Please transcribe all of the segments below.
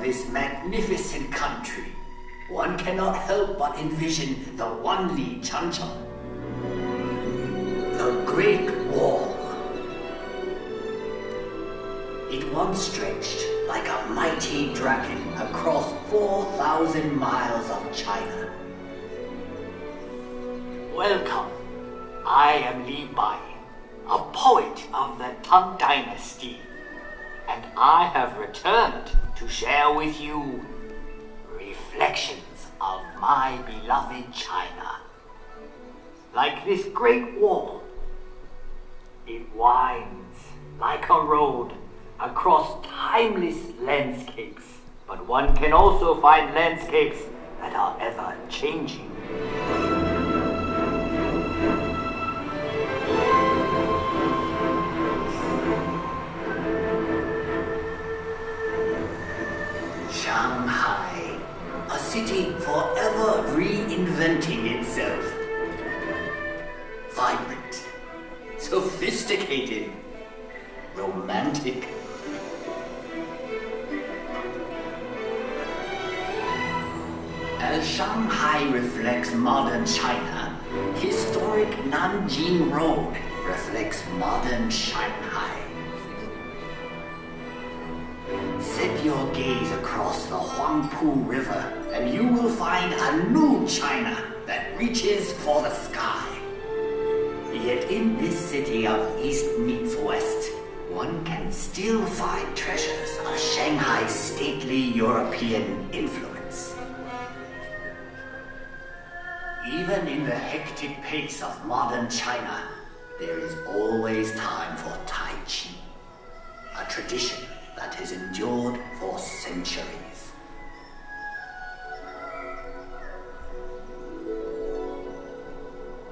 this magnificent country, one cannot help but envision the Wanli Changcheng, the Great Wall. It once stretched like a mighty dragon across 4,000 miles of China. Welcome. I am Li Bai, a poet of the Tang Dynasty, and I have returned to share with you reflections of my beloved China. Like this great wall, it winds like a road across timeless landscapes, but one can also find landscapes that are ever changing. Shanghai, a city forever reinventing itself. Vibrant, sophisticated, romantic. As Shanghai reflects modern China, historic Nanjing Road reflects modern Shanghai. Set your gaze across the Haungpu River, and you will find a new China that reaches for the sky. Yet in this city of East meets West, one can still find treasures of Shanghai's stately European influence. Even in the hectic pace of modern China, there is always time for Tai Chi, a tradition that has endured for centuries.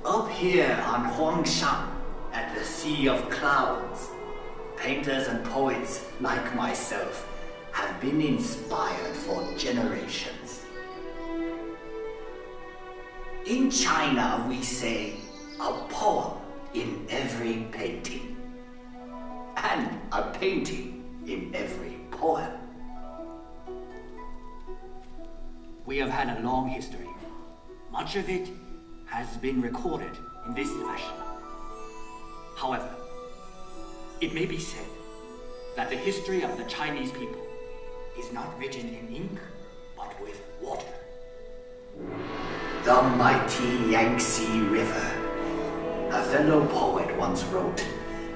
Up here on Huangshan, at the Sea of Clouds, painters and poets like myself have been inspired for generations. In China, we say, a poem in every painting, and a painting in every poem. We have had a long history. Much of it has been recorded in this fashion. However, it may be said that the history of the Chinese people is not written in ink, but with water. The mighty Yangtze River. A fellow poet once wrote,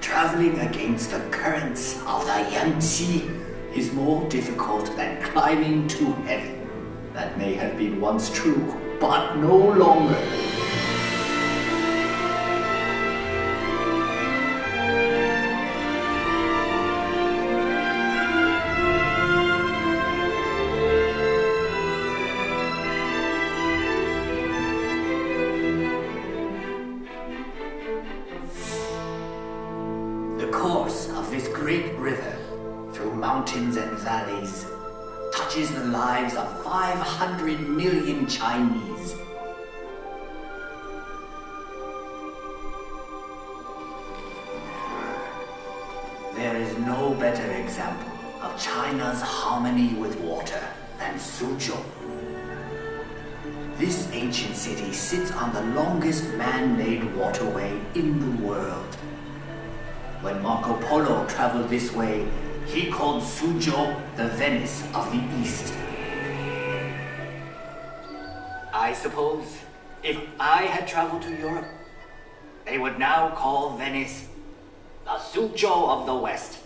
"Traveling against the currents of the Yangtze is more difficult than climbing to heaven." That may have been once true, but no longer. Mountains and valleys touches the lives of 500 million Chinese. There is no better example of China's harmony with water than Suzhou. This ancient city sits on the longest man-made waterway in the world. When Marco Polo traveled this way, he called Suzhou the Venice of the East. I suppose if I had traveled to Europe, they would now call Venice the Suzhou of the West.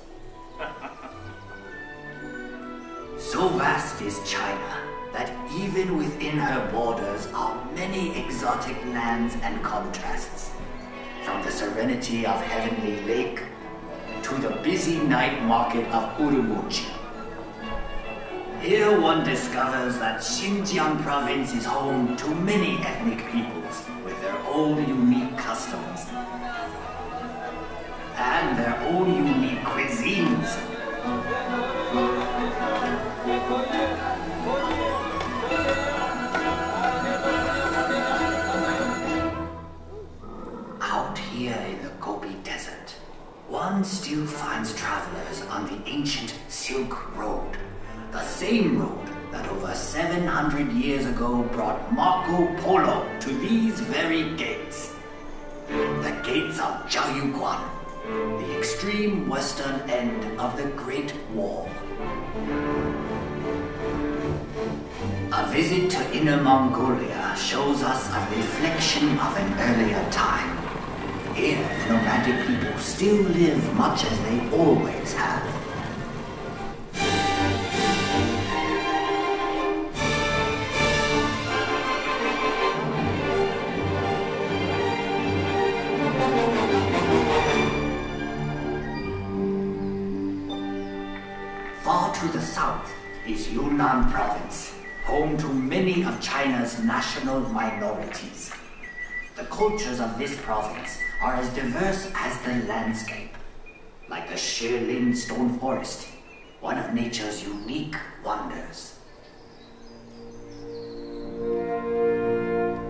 So vast is China that even within her borders are many exotic lands and contrasts. From the serenity of Heavenly Lake to the busy night market of Urumqi. Here one discovers that Xinjiang Province is home to many ethnic peoples with their own unique customs and their own unique cuisines. Out here in the Gobi Desert, one still finds travelers on the ancient Silk Road, The same road that over 700 years ago brought Marco Polo to these very gates. The gates of Jiaoyuguan, the extreme western end of the Great Wall. A visit to Inner Mongolia shows us a reflection of an earlier time. Here, the nomadic people still live much as they always have. Far to the south is Yunnan Province, home to many of China's national minorities. The cultures of this province are as diverse as the landscape, like the Shilin Stone Forest, one of nature's unique wonders.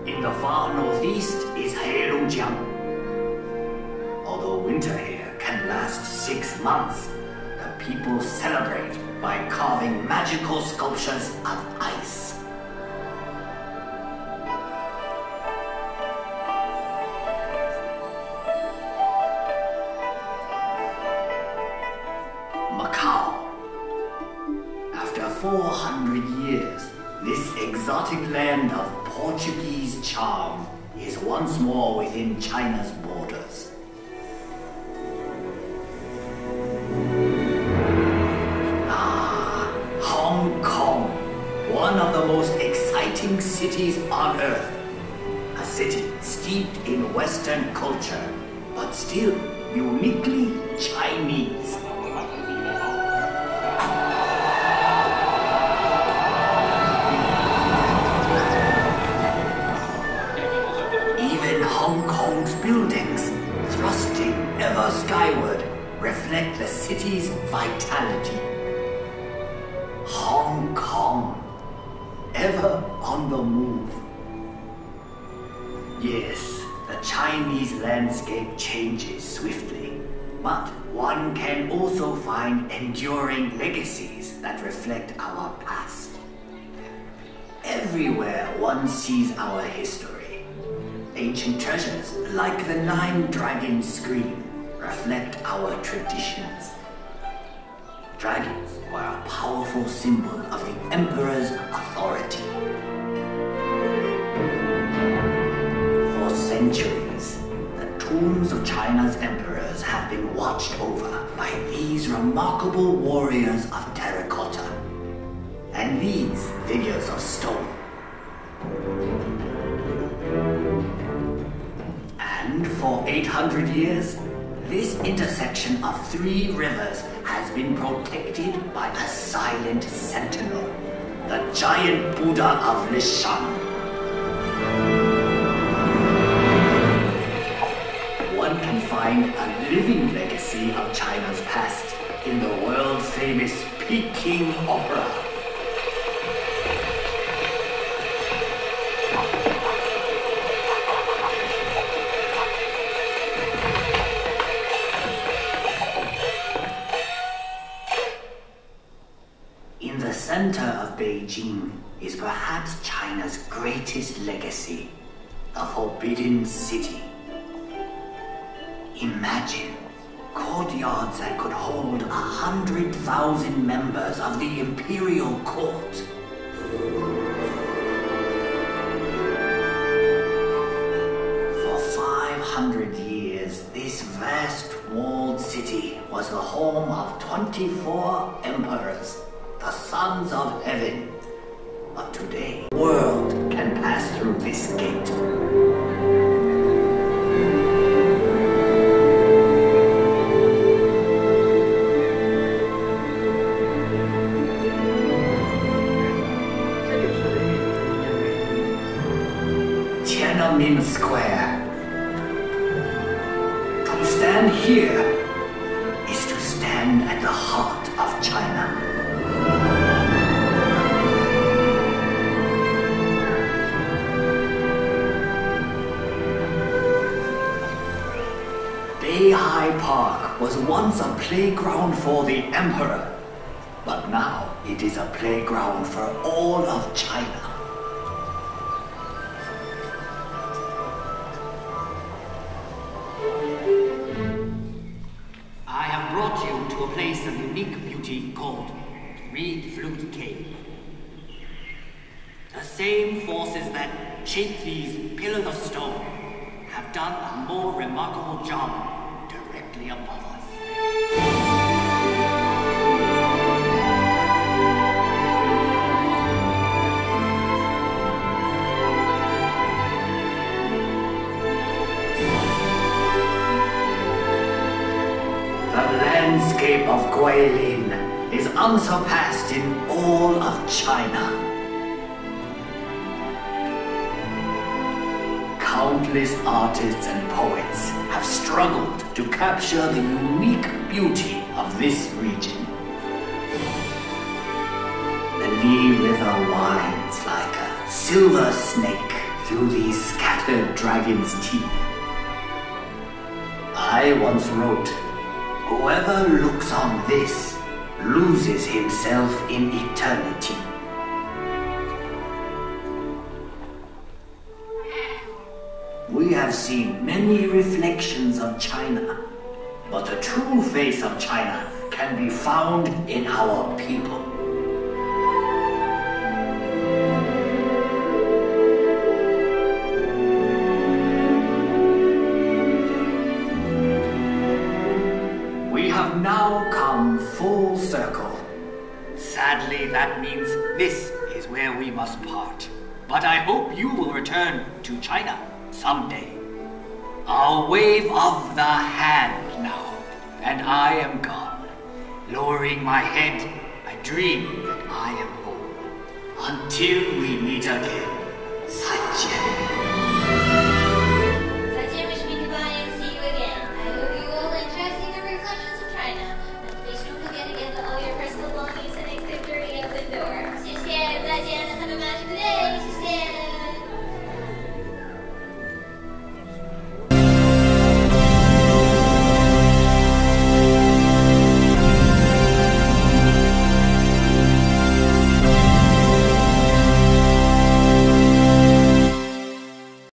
In the far northeast is Heilongjiang. Although winter here can last 6 months, the people celebrate by carving magical sculptures of ice. Macao. After 400 years, this exotic land of Portuguese charm is once more within China's borders. Hong Kong, one of the most exciting cities on earth. A city steeped in Western culture, but still uniquely Chinese. Even Hong Kong's buildings, thrusting ever skyward, reflect the city's vitality. Hong Kong, ever on the move. Yes, the Chinese landscape changes swiftly, but one can also find enduring legacies that reflect our past. Everywhere one sees our history. Ancient treasures like the 9-dragon screen reflect our traditions. Dragons were a powerful symbol of the emperor's authority. For centuries, the tombs of China's emperors have been watched over by these remarkable warriors of terracotta and these figures of stone. And for 800 years, this intersection of 3 rivers has been protected by a silent sentinel, the giant Buddha of Lishan. One can find a living legacy of China's past in the world-famous Peking Opera. In the center of Beijing is perhaps China's greatest legacy, the Forbidden City. Imagine courtyards that could hold 100,000 members of the imperial court. For 500 years, this vast walled city was the home of 24 emperors, the sons of heaven. But today, the world can pass through this gate. Tiananmen Square. To stand here is to stand at the heart of China. Beihai Park was once a playground for the emperor, but now It is a playground for all of China. I have brought you to a place of unique beauty called Reed Flute Cave. The same forces that shape these pillars of stone have done a more remarkable job directly above us. The landscape of Guilin is unsurpassed in all of China. Countless artists and poets have struggled to capture the unique beauty of this region. The Li River winds like a silver snake through these scattered dragons' teeth. I once wrote, "Whoever looks on this loses himself in eternity." We have seen many reflections of China, but the true face of China can be found in our people. We have now come full circle. Sadly, that means this is where we must part. But I hope you will return to China someday. I'll wave of the hand now, and I am gone. Lowering my head, I dream that I am home. Until we meet again, 再见.